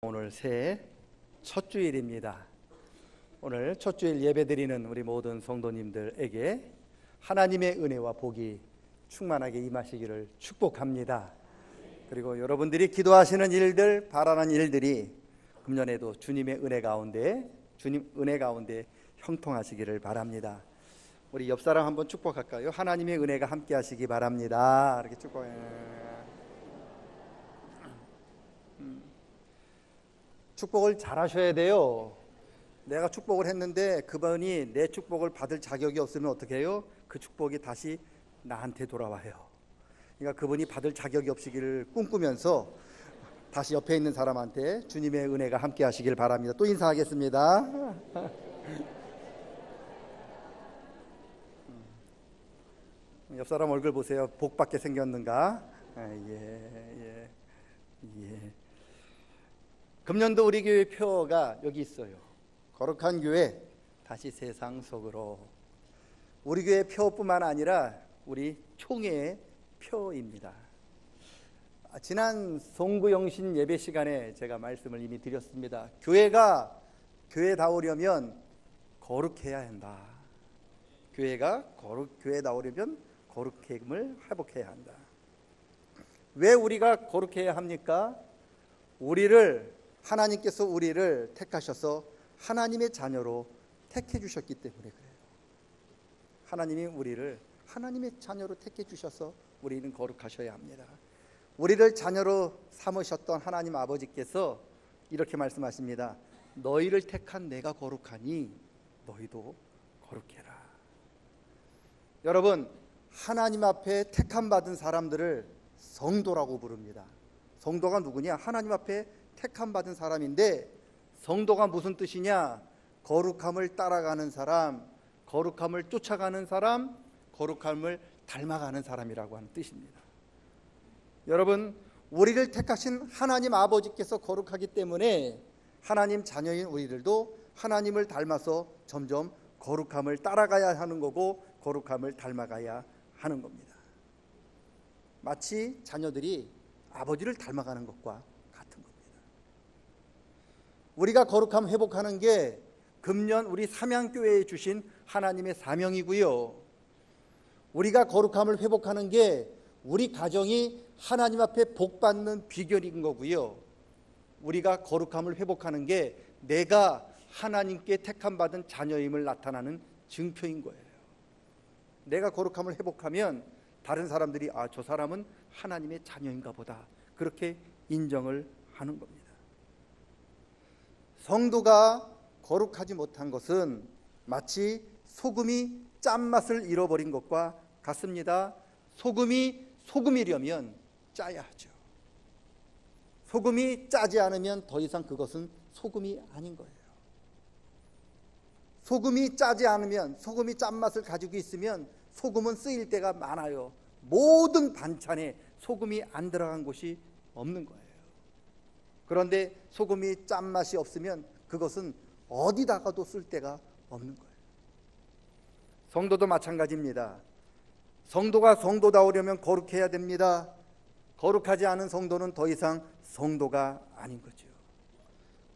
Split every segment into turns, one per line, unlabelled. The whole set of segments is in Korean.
오늘 새해 첫 주일입니다. 오늘 첫 주일 예배드리는 우리 모든 성도님들에게 하나님의 은혜와 복이 충만하게 임하시기를 축복합니다. 그리고 여러분들이 기도하시는 일들, 바라는 일들이 금년에도 주님의 은혜 가운데 형통하시기를 바랍니다. 우리 옆 사람 한번 축복할까요? 하나님의 은혜가 함께 하시기 바랍니다. 이렇게 축복해요. 축복을 잘 하셔야 돼요. 내가 축복을 했는데 그분이 내 축복을 받을 자격이 없으면 어떻게 해요? 그 축복이 다시 나한테 돌아와요. 그러니까 그분이 받을 자격이 없으기를 꿈꾸면서 다시 옆에 있는 사람한테 주님의 은혜가 함께 하시길 바랍니다. 또 인사하겠습니다. 옆 사람 얼굴 보세요. 복 받게 생겼는가? 예. 금년도 우리 교회 표가 여기 있어요. 거룩한 교회 다시 세상 속으로. 우리 교회 표뿐만 아니라 우리 총회의 표입니다. 지난 송구영신 예배 시간에 제가 말씀을 이미 드렸습니다. 교회가 교회다우려면 거룩해야 한다. 교회다우려면 거룩함을 회복해야 한다. 왜 우리가 거룩해야 합니까? 하나님께서 우리를 택하셔서 하나님의 자녀로 택해 주셨기 때문에 그래요. 하나님이 우리를 하나님의 자녀로 택해 주셔서 우리는 거룩하셔야 합니다. 우리를 자녀로 삼으셨던 하나님 아버지께서 이렇게 말씀하십니다. 너희를 택한 내가 거룩하니 너희도 거룩해라. 여러분, 하나님 앞에 택함 받은 사람들을 성도라고 부릅니다. 성도가 누구냐? 하나님 앞에 택함 받은 사람인데, 성도가 무슨 뜻이냐? 거룩함을 따라가는 사람, 거룩함을 쫓아가는 사람, 거룩함을 닮아가는 사람이라고 하는 뜻입니다. 여러분, 우리를 택하신 하나님 아버지께서 거룩하기 때문에 하나님 자녀인 우리들도 하나님을 닮아서 점점 거룩함을 따라가야 하는 거고, 거룩함을 닮아가야 하는 겁니다. 마치 자녀들이 아버지를 닮아가는 것과 같은 겁니다. 우리가 거룩함 회복하는 게 금년 우리 삼양교회에 주신 하나님의 사명이고요. 우리가 거룩함을 회복하는 게 우리 가정이 하나님 앞에 복받는 비결인 거고요. 우리가 거룩함을 회복하는 게 내가 하나님께 택함 받은 자녀임을 나타나는 증표인 거예요. 내가 거룩함을 회복하면 다른 사람들이 저 사람은 하나님의 자녀인가 보다, 그렇게 인정을 하는 겁니다. 성도가 거룩하지 못한 것은 마치 소금이 짠맛을 잃어버린 것과 같습니다. 소금이려면 짜야 하죠. 소금이 짜지 않으면 더 이상 그것은 소금이 아닌 거예요. 소금이 짜지 않으면, 소금이 짠맛을 가지고 있으면 소금은 쓰일 때가 많아요. 모든 반찬에 소금이 안 들어간 곳이 없는 거예요. 그런데 소금이 짠맛이 없으면 그것은 어디다가도 쓸 데가 없는 거예요. 성도도 마찬가지입니다. 성도가 성도다우려면 거룩해야 됩니다. 거룩하지 않은 성도는 더 이상 성도가 아닌 거죠.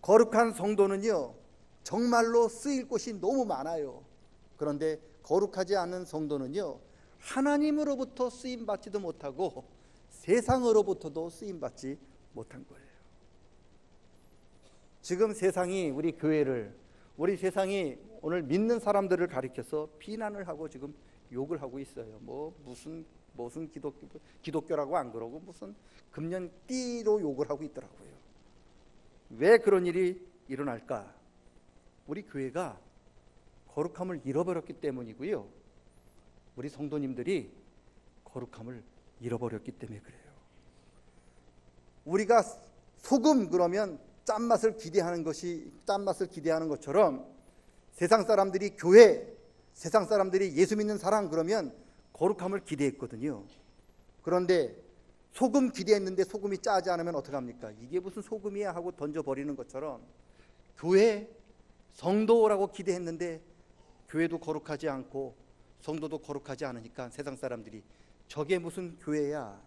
거룩한 성도는요, 정말로 쓰일 곳이 너무 많아요. 그런데 거룩하지 않은 성도는요, 하나님으로부터 쓰임받지도 못하고 세상으로부터도 쓰임받지 못한 거예요. 지금 세상이 우리 세상이 오늘 믿는 사람들을 가리켜서 비난을 하고 지금 욕을 하고 있어요. 무슨 기독교라고 안 그러고 무슨 금년띠로 욕을 하고 있더라고요. 왜 그런 일이 일어날까? 우리 교회가 거룩함을 잃어버렸기 때문이고요. 우리 성도님들이 거룩함을 잃어버렸기 때문에 그래요. 우리가 소금 그러면 짠맛을 기대하는 것처럼 세상 사람들이 세상 사람들이 예수 믿는 사람 그러면 거룩함을 기대했거든요. 그런데 소금 기대했는데 소금이 짜지 않으면 어떡합니까? 이게 무슨 소금이야 하고 던져버리는 것처럼, 교회 성도라고 기대했는데 교회도 거룩하지 않고 성도도 거룩하지 않으니까 세상 사람들이 저게 무슨 교회야,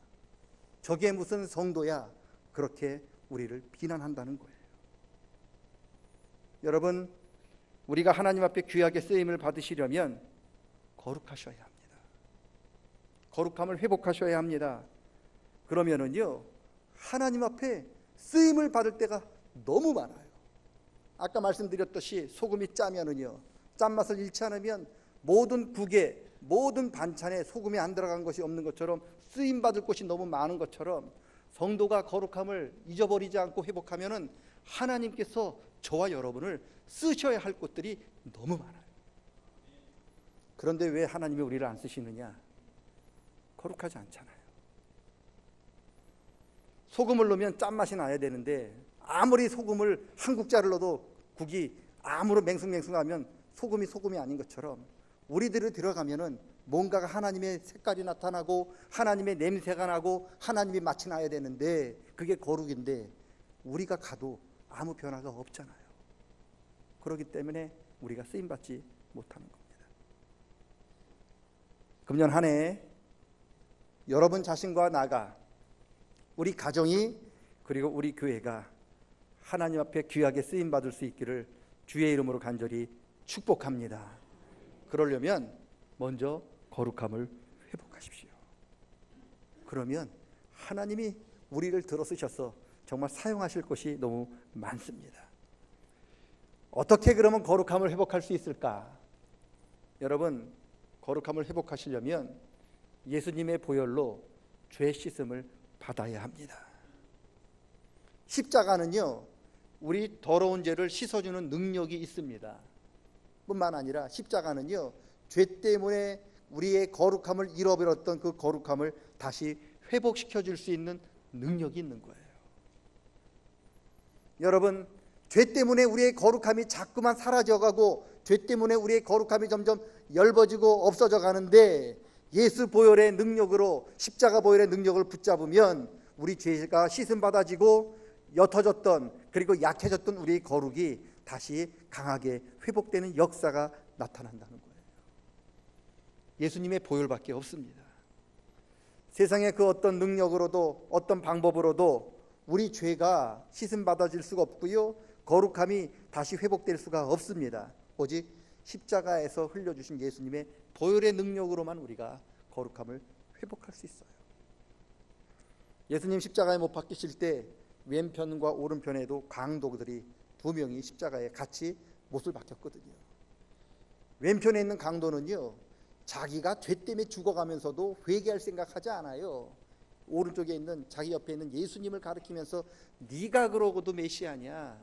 저게 무슨 성도야, 그렇게 우리를 비난한다는 거예요. 여러분, 우리가 하나님 앞에 귀하게 쓰임을 받으시려면 거룩하셔야 합니다. 거룩함을 회복하셔야 합니다. 그러면은요, 하나님 앞에 쓰임을 받을 때가 너무 많아요. 아까 말씀드렸듯이 소금이 짜면은요, 짠맛을 잃지 않으면 모든 국에, 모든 반찬에 소금이 안 들어간 것이 없는 것처럼, 쓰임 받을 곳이 너무 많은 것처럼, 성도가 거룩함을 잊어버리지 않고 회복하면은 하나님께서 저와 여러분을 쓰셔야 할 곳들이 너무 많아요. 그런데 왜 하나님이 우리를 안 쓰시느냐? 거룩하지 않잖아요. 소금을 넣으면 짠맛이 나야 되는데, 아무리 소금을 한 국자를 넣어도 국이 아무런 맹숭맹숭하면 소금이 아닌 것처럼, 우리들이 들어가면은 뭔가가 하나님의 색깔이 나타나고 하나님의 냄새가 나고 하나님이 맛이 나야 되는데, 그게 거룩인데 우리가 가도 아무 변화가 없잖아요. 그렇기 때문에 우리가 쓰임받지 못하는 겁니다. 금년 한 해 여러분 자신과 나가, 우리 가정이, 그리고 우리 교회가 하나님 앞에 귀하게 쓰임받을 수 있기를 주의 이름으로 간절히 축복합니다. 그러려면 먼저 거룩함을 회복하십시오. 그러면 하나님이 우리를 들어쓰셔서 정말 사용하실 것이 너무 많습니다. 어떻게 그러면 거룩함을 회복할 수 있을까? 여러분, 거룩함을 회복하시려면 예수님의 보혈로 죄 씻음을 받아야 합니다. 십자가는요, 우리 더러운 죄를 씻어주는 능력이 있습니다. 뿐만 아니라 십자가는요, 죄 때문에 우리의 거룩함을 잃어버렸던 그 거룩함을 다시 회복시켜 줄 수 있는 능력이 있는 거예요. 여러분, 죄 때문에 우리의 거룩함이 자꾸만 사라져가고, 죄 때문에 우리의 거룩함이 점점 엷어지고 없어져 가는데, 예수 보혈의 능력으로, 십자가 보혈의 능력을 붙잡으면 우리 죄가 씻음 받아지고 옅어졌던, 그리고 약해졌던 우리의 거룩이 다시 강하게 회복되는 역사가 나타난다는 거예요. 예수님의 보혈밖에 없습니다. 세상의 그 어떤 능력으로도, 어떤 방법으로도 우리 죄가 씻음 받아질 수가 없고요, 거룩함이 다시 회복될 수가 없습니다. 오직 십자가에서 흘려주신 예수님의 보혈의 능력으로만 우리가 거룩함을 회복할 수 있어요. 예수님 십자가에 못 박히실 때 왼편과 오른편에도 강도들이 두 명이 십자가에 같이 못을 박혔거든요. 왼편에 있는 강도는요, 자기가 죄 때문에 죽어가면서도 회개할 생각하지 않아요. 오른쪽에 있는, 자기 옆에 있는 예수님을 가리키면서 네가 그러고도 메시아냐,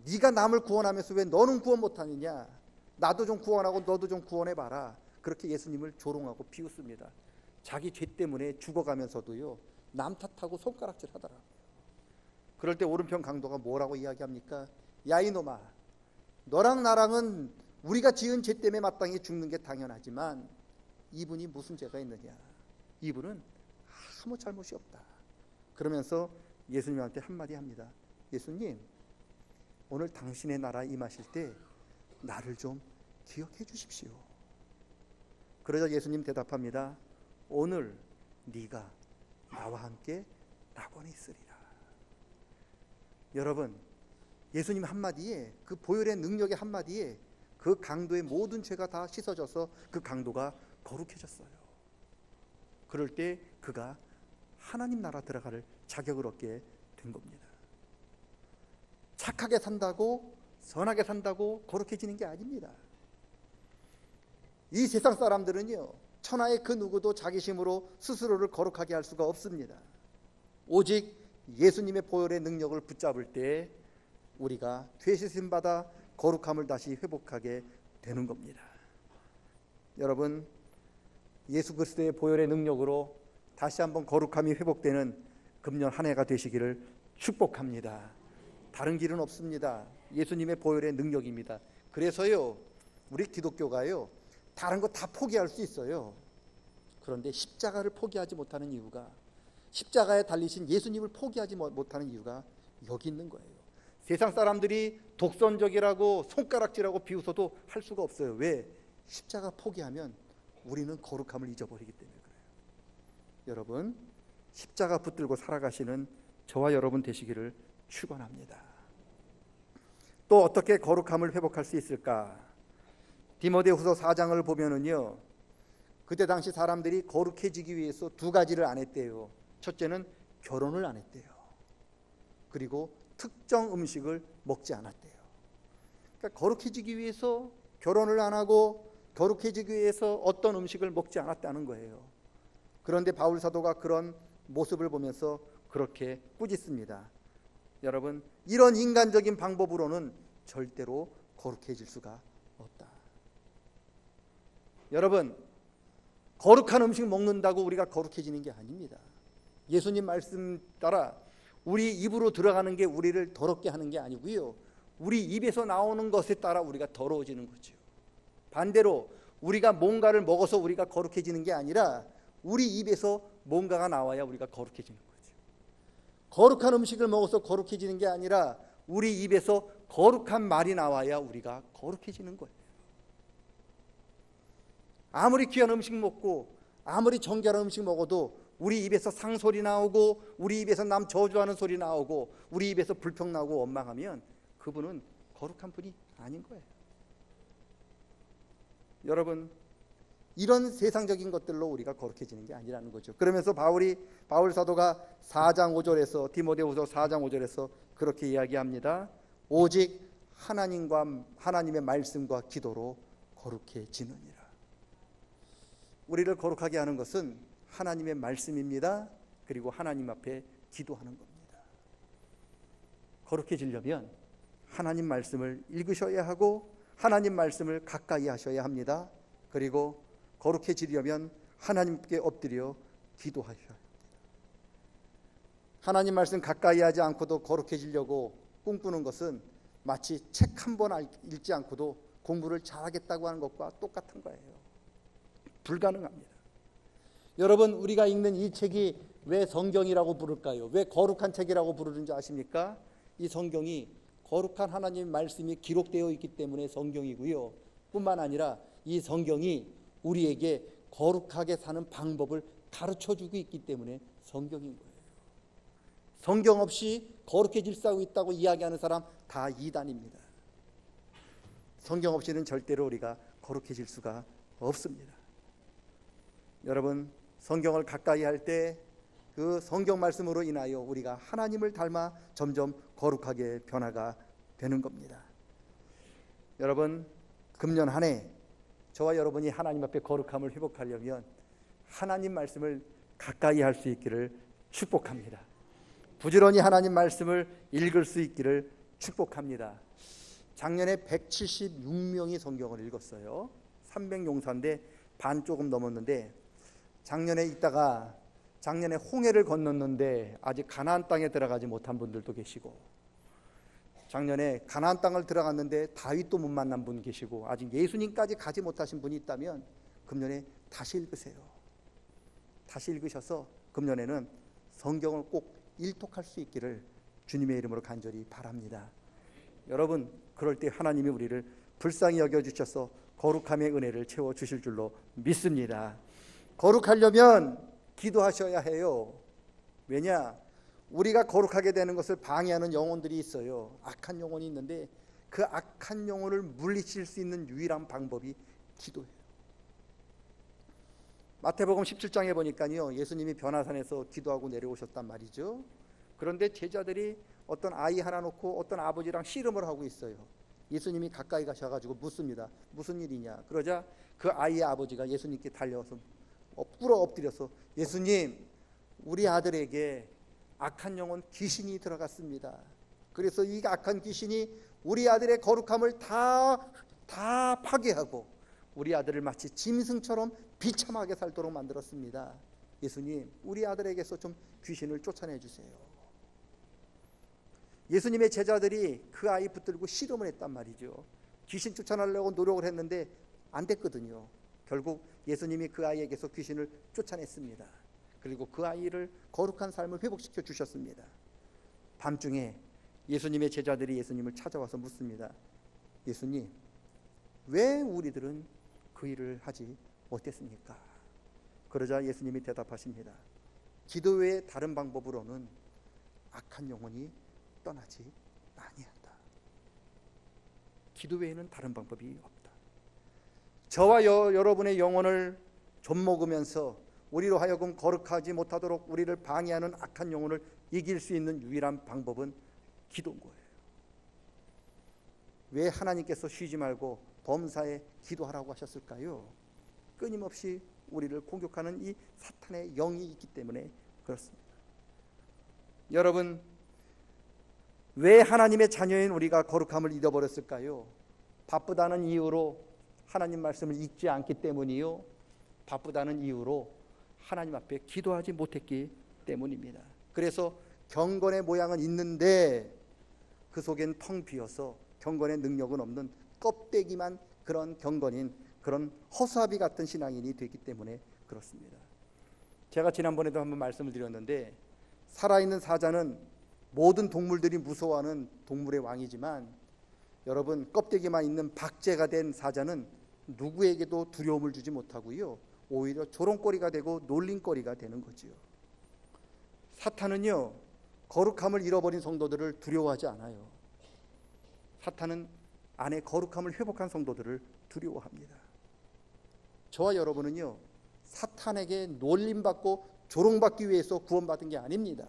네가 남을 구원하면서 왜 너는 구원 못하느냐, 나도 좀 구원하고 너도 좀 구원해봐라, 그렇게 예수님을 조롱하고 비웃습니다. 자기 죄 때문에 죽어가면서도요, 남 탓하고 손가락질 하더라고요. 그럴 때 오른편 강도가 뭐라고 이야기합니까? 야 이놈아, 너랑 나랑은 우리가 지은 죄 때문에 마땅히 죽는 게 당연하지만 이분이 무슨 죄가 있느냐, 이분은 아무 잘못이 없다. 그러면서 예수님한테 한마디 합니다. 예수님, 오늘 당신의 나라 임하실 때 나를 좀 기억해 주십시오. 그러자 예수님 대답합니다. 오늘 네가 나와 함께 낙원에 있으리라. 여러분, 예수님 한마디에, 그 보혈의 능력의 한마디에 그 강도의 모든 죄가 다 씻어져서 그 강도가 거룩해졌어요. 그럴 때 그가 하나님 나라 들어갈 자격을 얻게 된 겁니다. 착하게 산다고, 선하게 산다고 거룩해지는 게 아닙니다. 이 세상 사람들은요, 천하의 그 누구도 자기 힘으로 스스로를 거룩하게 할 수가 없습니다. 오직 예수님의 보혈의 능력을 붙잡을 때 우리가 죄 씻음 받아 거룩함을 다시 회복하게 되는 겁니다. 여러분, 예수 그리스도의 보혈의 능력으로 다시 한번 거룩함이 회복되는 금년 한 해가 되시기를 축복합니다. 다른 길은 없습니다. 예수님의 보혈의 능력입니다. 그래서요, 우리 기독교가요, 다른 거 다 포기할 수 있어요. 그런데 십자가를 포기하지 못하는 이유가, 십자가에 달리신 예수님을 포기하지 못하는 이유가 여기 있는 거예요. 세상 사람들이 독선적이라고 손가락질하고 비웃어도 할 수가 없어요. 왜? 십자가 포기하면 우리는 거룩함을 잊어버리기 때문에 그래요. 여러분, 십자가 붙들고 살아가시는 저와 여러분 되시기를 축원합니다. 또 어떻게 거룩함을 회복할 수 있을까? 디모데후서 4장을 보면은요, 그때 당시 사람들이 거룩해지기 위해서 두 가지를 안 했대요. 첫째는 결혼을 안 했대요. 그리고 특정 음식을 먹지 않았대요. 그러니까 거룩해지기 위해서 결혼을 안 하고 거룩해지기 위해서 어떤 음식을 먹지 않았다는 거예요. 그런데 바울 사도가 그런 모습을 보면서 그렇게 꾸짖습니다. 여러분, 이런 인간적인 방법으로는 절대로 거룩해질 수가 없다. 여러분, 거룩한 음식 먹는다고 우리가 거룩해지는 게 아닙니다. 예수님 말씀 따라 우리 입으로 들어가는 게 우리를 더럽게 하는 게 아니고요, 우리 입에서 나오는 것에 따라 우리가 더러워지는 거죠. 반대로 우리가 뭔가를 먹어서 우리가 거룩해지는 게 아니라 우리 입에서 뭔가가 나와야 우리가 거룩해지는 거죠. 거룩한 음식을 먹어서 거룩해지는 게 아니라 우리 입에서 거룩한 말이 나와야 우리가 거룩해지는 거예요. 아무리 귀한 음식 먹고 아무리 정결한 음식 먹어도 우리 입에서 상소리 나오고 우리 입에서 남 저주하는 소리 나오고 우리 입에서 불평 나오고 원망하면 그분은 거룩한 분이 아닌 거예요. 여러분, 이런 세상적인 것들로 우리가 거룩해지는 게 아니라는 거죠. 그러면서 바울 사도가 4장 5절에서 디모데후서 4장 5절에서 그렇게 이야기합니다. 오직 하나님의 말씀과 기도로 거룩해지느니라. 우리를 거룩하게 하는 것은 하나님의 말씀입니다. 그리고 하나님 앞에 기도하는 겁니다. 거룩해지려면 하나님 말씀을 읽으셔야 하고 하나님 말씀을 가까이 하셔야 합니다. 그리고 거룩해지려면 하나님께 엎드려 기도하셔야 합니다. 하나님 말씀 가까이 하지 않고도 거룩해지려고 꿈꾸는 것은 마치 책 한 번 읽지 않고도 공부를 잘하겠다고 하는 것과 똑같은 거예요. 불가능합니다. 여러분, 우리가 읽는 이 책이 왜 성경이라고 부를까요? 왜 거룩한 책이라고 부르는지 아십니까? 이 성경이 거룩한 하나님의 말씀이 기록되어 있기 때문에 성경이고요, 뿐만 아니라 이 성경이 우리에게 거룩하게 사는 방법을 가르쳐주고 있기 때문에 성경인 거예요. 성경 없이 거룩해질 수 있다고 이야기하는 사람 다 이단입니다. 성경 없이는 절대로 우리가 거룩해질 수가 없습니다. 여러분, 성경을 가까이 할 때 그 성경 말씀으로 인하여 우리가 하나님을 닮아 점점 거룩하게 변화가 되는 겁니다. 여러분, 금년 한 해 저와 여러분이 하나님 앞에 거룩함을 회복하려면 하나님 말씀을 가까이 할 수 있기를 축복합니다. 부지런히 하나님 말씀을 읽을 수 있기를 축복합니다. 작년에 176명이 성경을 읽었어요. 300용사인데 반 조금 넘었는데, 작년에 홍해를 건넜는데 아직 가나안 땅에 들어가지 못한 분들도 계시고, 작년에 가나안 땅을 들어갔는데 다윗도 못 만난 분 계시고, 아직 예수님까지 가지 못하신 분이 있다면 금년에 다시 읽으세요. 다시 읽으셔서 금년에는 성경을 꼭 일독할 수 있기를 주님의 이름으로 간절히 바랍니다. 여러분, 그럴 때 하나님이 우리를 불쌍히 여겨주셔서 거룩함의 은혜를 채워주실 줄로 믿습니다. 거룩하려면 기도하셔야 해요. 왜냐? 우리가 거룩하게 되는 것을 방해하는 영혼들이 있어요. 악한 영혼이 있는데 그 악한 영혼을 물리칠 수 있는 유일한 방법이 기도예요. 마태복음 17장에 보니까요, 예수님이 변화산에서 기도하고 내려오셨단 말이죠. 그런데 제자들이 어떤 아이 하나 놓고 어떤 아버지랑 씨름을 하고 있어요. 예수님이 가까이 가셔가지고 묻습니다. 무슨 일이냐? 그러자 그 아이의 아버지가 예수님께 달려와서 꿇어 엎드려서, 예수님, 우리 아들에게 악한 영혼 귀신이 들어갔습니다. 그래서 이 악한 귀신이 우리 아들의 거룩함을 다 파괴하고 우리 아들을 마치 짐승처럼 비참하게 살도록 만들었습니다. 예수님, 우리 아들에게서 좀 귀신을 쫓아내 주세요. 예수님의 제자들이 그 아이 붙들고 씨름을 했단 말이죠. 귀신 쫓아내려고 노력을 했는데 안 됐거든요. 결국 예수님이 그 아이에게서 귀신을 쫓아냈습니다. 그리고 그 아이를 거룩한 삶을 회복시켜 주셨습니다. 밤중에 예수님의 제자들이 예수님을 찾아와서 묻습니다. 예수님, 왜 우리들은 그 일을 하지 못했습니까? 그러자 예수님이 대답하십니다. 기도 외에 다른 방법으로는 악한 영혼이 떠나지 아니한다. 기도 외에는 다른 방법이 없다. 저와 여러분의 영혼을 좀먹으면서 우리로 하여금 거룩하지 못하도록 우리를 방해하는 악한 영혼을 이길 수 있는 유일한 방법은 기도인 거예요. 왜 하나님께서 쉬지 말고 범사에 기도하라고 하셨을까요? 끊임없이 우리를 공격하는 이 사탄의 영이 있기 때문에 그렇습니다. 여러분, 왜 하나님의 자녀인 우리가 거룩함을 잃어버렸을까요? 바쁘다는 이유로 하나님 말씀을 읽지 않기 때문이요, 바쁘다는 이유로 하나님 앞에 기도하지 못했기 때문입니다. 그래서 경건의 모양은 있는데 그 속엔 텅 비어서 경건의 능력은 없는 껍데기만 그런 경건인 그런 허수아비 같은 신앙인이 되기 때문에 그렇습니다. 제가 지난번에도 한번 말씀을 드렸는데, 살아있는 사자는 모든 동물들이 무서워하는 동물의 왕이지만, 여러분, 껍데기만 있는 박제가 된 사자는 누구에게도 두려움을 주지 못하고요, 오히려 조롱거리가 되고 놀림거리가 되는 거지요. 사탄은요, 거룩함을 잃어버린 성도들을 두려워하지 않아요. 사탄은 안에 거룩함을 회복한 성도들을 두려워합니다. 저와 여러분은요, 사탄에게 놀림받고 조롱받기 위해서 구원받은 게 아닙니다.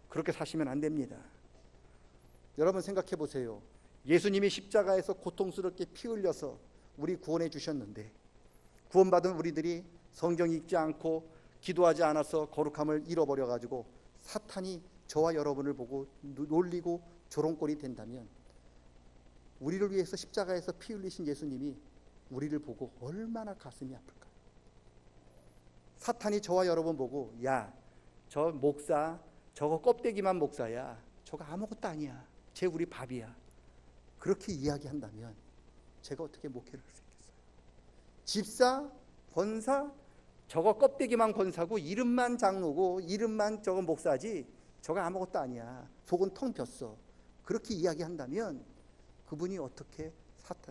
그렇게 사시면 안 됩니다. 여러분 생각해 보세요. 예수님이 십자가에서 고통스럽게 피 흘려서 우리 구원해 주셨는데, 구원받은 우리들이 성경 읽지 않고 기도하지 않아서 거룩함을 잃어버려 가지고 사탄이 저와 여러분을 보고 놀리고 조롱거리 된다면, 우리를 위해서 십자가에서 피 흘리신 예수님이 우리를 보고 얼마나 가슴이 아플까. 사탄이 저와 여러분 보고, 야, 저 목사, 저거 껍데기만 목사야, 저거 아무것도 아니야, 쟤 우리 밥이야, 그렇게 이야기한다면 제가 어떻게 목회를 할 수 있겠어요? 집사, 권사, 저거 껍데기만 권사고 이름만 장로고 이름만 저거 목사지, 저거 아무것도 아니야, 속은 텅 비었어, 그렇게 이야기한다면 그분이 어떻게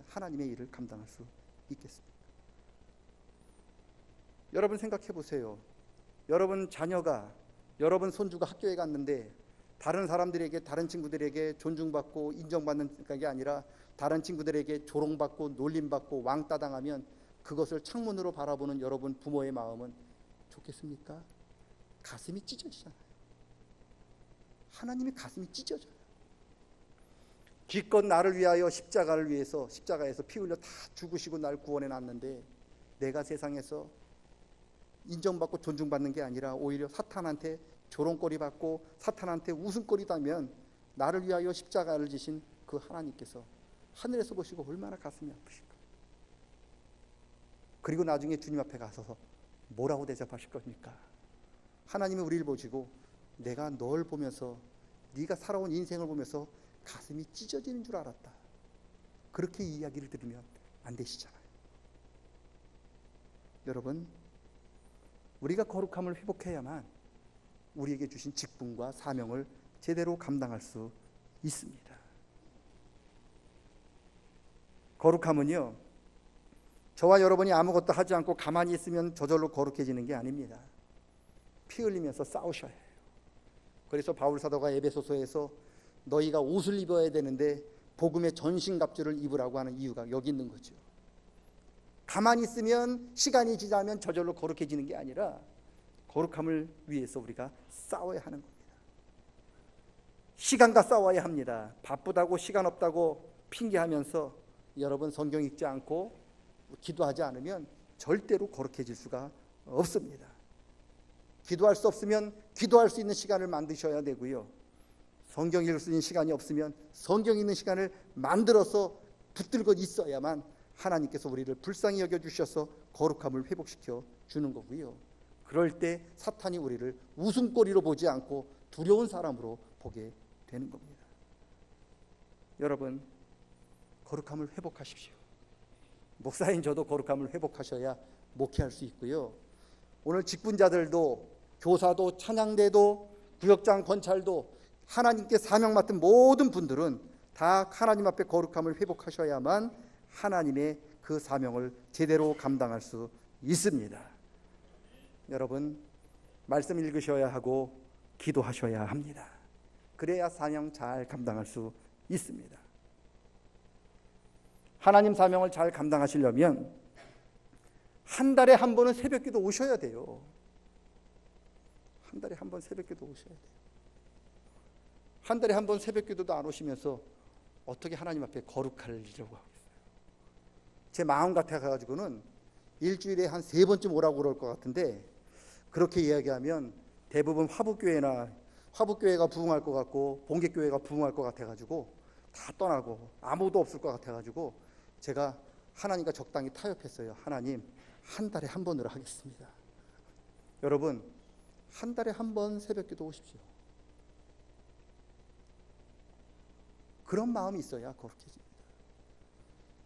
하나님의 일을 감당할 수 있겠습니까? 여러분 생각해 보세요. 여러분 자녀가, 여러분 손주가 학교에 갔는데 다른 사람들에게, 다른 친구들에게 존중받고 인정받는 게 아니라 다른 친구들에게 조롱받고 놀림받고 왕따 당하면 그것을 창문으로 바라보는 여러분 부모의 마음은 좋겠습니까? 가슴이 찢어지잖아요. 하나님의 가슴이 찢어져요. 기껏 나를 위하여 십자가를 위해서 십자가에서 피 흘려 다 죽으시고 날 구원해 놨는데, 내가 세상에서 인정받고 존중받는 게 아니라 오히려 사탄한테 조롱거리 받고 사탄한테 웃음거리다면, 나를 위하여 십자가를 지신 그 하나님께서 하늘에서 보시고 얼마나 가슴이 아프실까. 그리고 나중에 주님 앞에 가서 뭐라고 대접하실 겁니까? 하나님이 우리를 보시고, 내가 널 보면서, 네가 살아온 인생을 보면서 가슴이 찢어지는 줄 알았다, 그렇게 이야기를 들으면 안 되시잖아요. 여러분, 우리가 거룩함을 회복해야만 우리에게 주신 직분과 사명을 제대로 감당할 수 있습니다. 거룩함은요, 저와 여러분이 아무것도 하지 않고 가만히 있으면 저절로 거룩해지는 게 아닙니다. 피 흘리면서 싸우셔야 해요. 그래서 바울 사도가 에베소서에서 너희가 옷을 입어야 되는데 복음의 전신갑주를 입으라고 하는 이유가 여기 있는 거죠. 가만히 있으면, 시간이 지나면 저절로 거룩해지는 게 아니라 거룩함을 위해서 우리가 싸워야 하는 겁니다. 시간과 싸워야 합니다. 바쁘다고 시간 없다고 핑계하면서 여러분 성경 읽지 않고 기도하지 않으면 절대로 거룩해질 수가 없습니다. 기도할 수 없으면 기도할 수 있는 시간을 만드셔야 되고요, 성경 읽을 수 있는 시간이 없으면 성경 읽는 시간을 만들어서 붙들고 있어야만 하나님께서 우리를 불쌍히 여겨주셔서 거룩함을 회복시켜 주는 거고요, 그럴 때 사탄이 우리를 웃음거리로 보지 않고 두려운 사람으로 보게 되는 겁니다. 여러분, 거룩함을 회복하십시오. 목사인 저도 거룩함을 회복하셔야 목회할 수 있고요, 오늘 직분자들도, 교사도, 찬양대도, 구역장, 권찰도, 하나님께 사명 맡은 모든 분들은 다 하나님 앞에 거룩함을 회복하셔야만 하나님의 그 사명을 제대로 감당할 수 있습니다. 여러분, 말씀 읽으셔야 하고 기도하셔야 합니다. 그래야 사명 잘 감당할 수 있습니다. 하나님 사명을 잘 감당하시려면 한 달에 한 번은 새벽기도 오셔야 돼요. 한 달에 한 번 새벽기도 오셔야 돼요. 한 달에 한 번 새벽기도도 안 오시면서 어떻게 하나님 앞에 거룩하려고 하겠어요? 제 마음 같아가지고는 일주일에 한 3번쯤 오라고 그럴 것 같은데, 그렇게 이야기하면 대부분 화북교회가 부흥할 것 같고 봉개교회가 부흥할 것 같아가지고 다 떠나고 아무도 없을 것 같아가지고 제가 하나님과 적당히 타협했어요. 하나님, 한 달에 한 번으로 하겠습니다. 여러분, 한 달에 한 번 새벽기도 오십시오. 그런 마음이 있어야 거룩해집니다.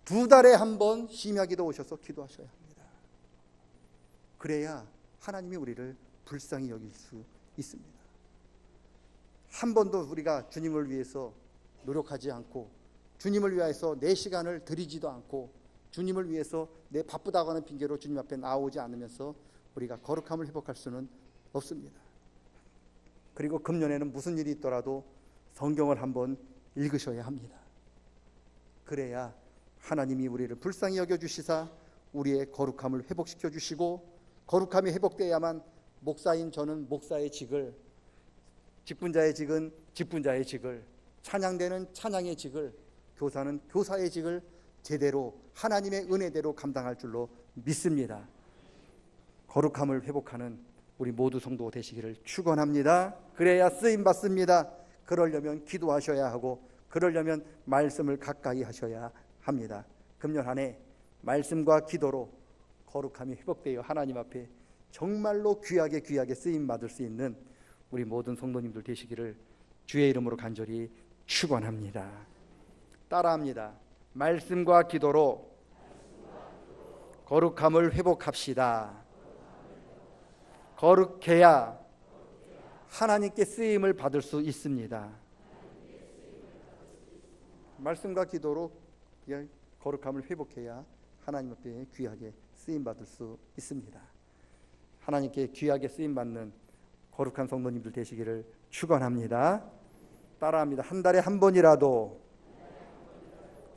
2달에 한 번 심야기도 오셔서 기도하셔야 합니다. 그래야 하나님이 우리를 불쌍히 여길 수 있습니다. 한 번도 우리가 주님을 위해서 노력하지 않고, 주님을 위해서 내 시간을 들이지도 않고, 주님을 위해서 내 바쁘다고 하는 핑계로 주님 앞에 나오지 않으면서 우리가 거룩함을 회복할 수는 없습니다. 그리고 금년에는 무슨 일이 있더라도 성경을 한번 읽으셔야 합니다. 그래야 하나님이 우리를 불쌍히 여겨주시사 우리의 거룩함을 회복시켜 주시고, 거룩함이 회복되어야만 목사인 저는 목사의 직을, 직분자의 직은 직분자의 직을, 찬양대는 찬양의 직을, 교사는 교사의 직을 제대로 하나님의 은혜대로 감당할 줄로 믿습니다. 거룩함을 회복하는 우리 모두 성도 되시기를 축원합니다. 그래야 쓰임 받습니다. 그러려면 기도하셔야 하고, 그러려면 말씀을 가까이 하셔야 합니다. 금년 한 해 말씀과 기도로 거룩함이 회복되어 하나님 앞에 정말로 귀하게 쓰임 받을 수 있는 우리 모든 성도님들 되시기를 주의 이름으로 간절히 축원합니다. 따라합니다. 말씀과 기도로 거룩함을 회복합시다. 거룩해야 하나님께 쓰임을 받을 수 있습니다. 말씀과 기도로 거룩함을 회복해야 하나님 앞에 귀하게 쓰임 받을 수 있습니다. 하나님께 귀하게 쓰임 받는 거룩한 성도님들 되시기를 축원합니다. 따라합니다. 한 달에 한 번이라도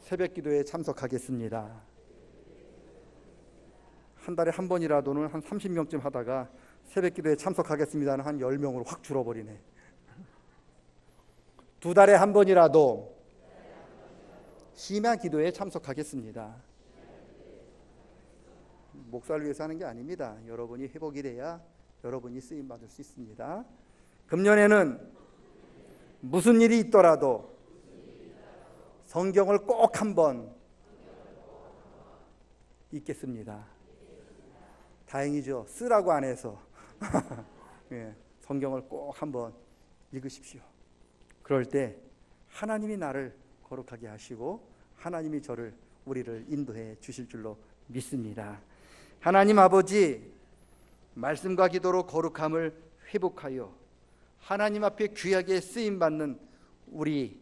새벽 기도에 참석하겠습니다. 한 달에 한 번이라도는 한 30명쯤 하다가 새벽 기도에 참석하겠습니다는 한 10명으로 확 줄어버리네. 2달에 한 번이라도 심야 기도에 참석하겠습니다. 목사를 위해서 하는 게 아닙니다. 여러분이 회복이 돼야 여러분이 쓰임 받을 수 있습니다. 금년에는 무슨 일이 있더라도 성경을 꼭 한번 읽겠습니다. 다행이죠. 쓰라고 안 해서 예, 성경을 꼭 한번 읽으십시오. 그럴 때 하나님이 나를 거룩하게 하시고 하나님이 우리를 인도해 주실 줄로 믿습니다. 하나님 아버지, 말씀과 기도로 거룩함을 회복하여 하나님 앞에 귀하게 쓰임받는 우리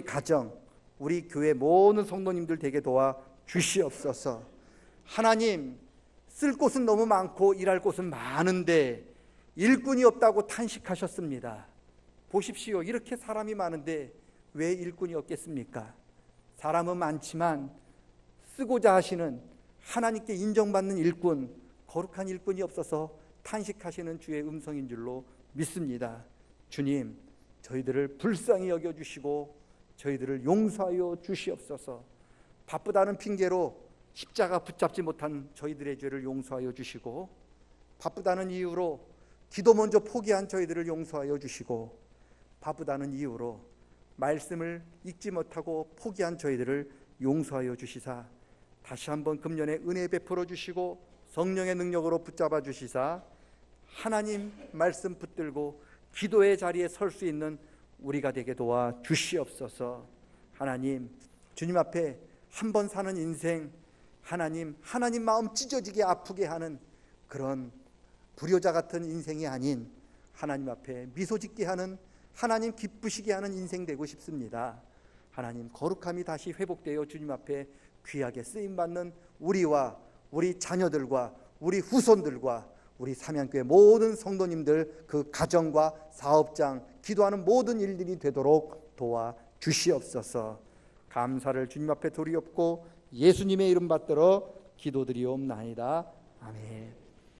가정, 우리 교회 모든 성도님들 되게 도와 주시옵소서. 하나님, 쓸 곳은 너무 많고 일할 곳은 많은데 일꾼이 없다고 탄식하셨습니다. 보십시오. 이렇게 사람이 많은데 왜 일꾼이 없겠습니까? 사람은 많지만 쓰고자 하시는 하나님께 인정받는 일꾼, 거룩한 일꾼이 없어서 탄식하시는 주의 음성인 줄로 믿습니다. 주님, 저희들을 불쌍히 여겨주시고 저희들을 용서하여 주시옵소서. 바쁘다는 핑계로 십자가 붙잡지 못한 저희들의 죄를 용서하여 주시고, 바쁘다는 이유로 기도 먼저 포기한 저희들을 용서하여 주시고, 바쁘다는 이유로 말씀을 읽지 못하고 포기한 저희들을 용서하여 주시사 다시 한번 금년에 은혜 베풀어 주시고 성령의 능력으로 붙잡아 주시사 하나님 말씀 붙들고 기도의 자리에 설 수 있는 우리가 되게 도와 주시옵소서. 하나님, 주님 앞에 한 번 사는 인생, 하나님 마음 찢어지게 아프게 하는 그런 불효자 같은 인생이 아닌 하나님 앞에 미소 짓게 하는, 하나님 기쁘시게 하는 인생 되고 싶습니다. 하나님, 거룩함이 다시 회복되어 주님 앞에 귀하게 쓰임받는 우리와 우리 자녀들과 우리 후손들과 우리 삼양교회 모든 성도님들, 그 가정과 사업장, 기도하는 모든 일들이 되도록 도와 주시옵소서. 감사를 주님 앞에 드리옵고 예수님의 이름 받들어 기도드리옵나이다. 아멘.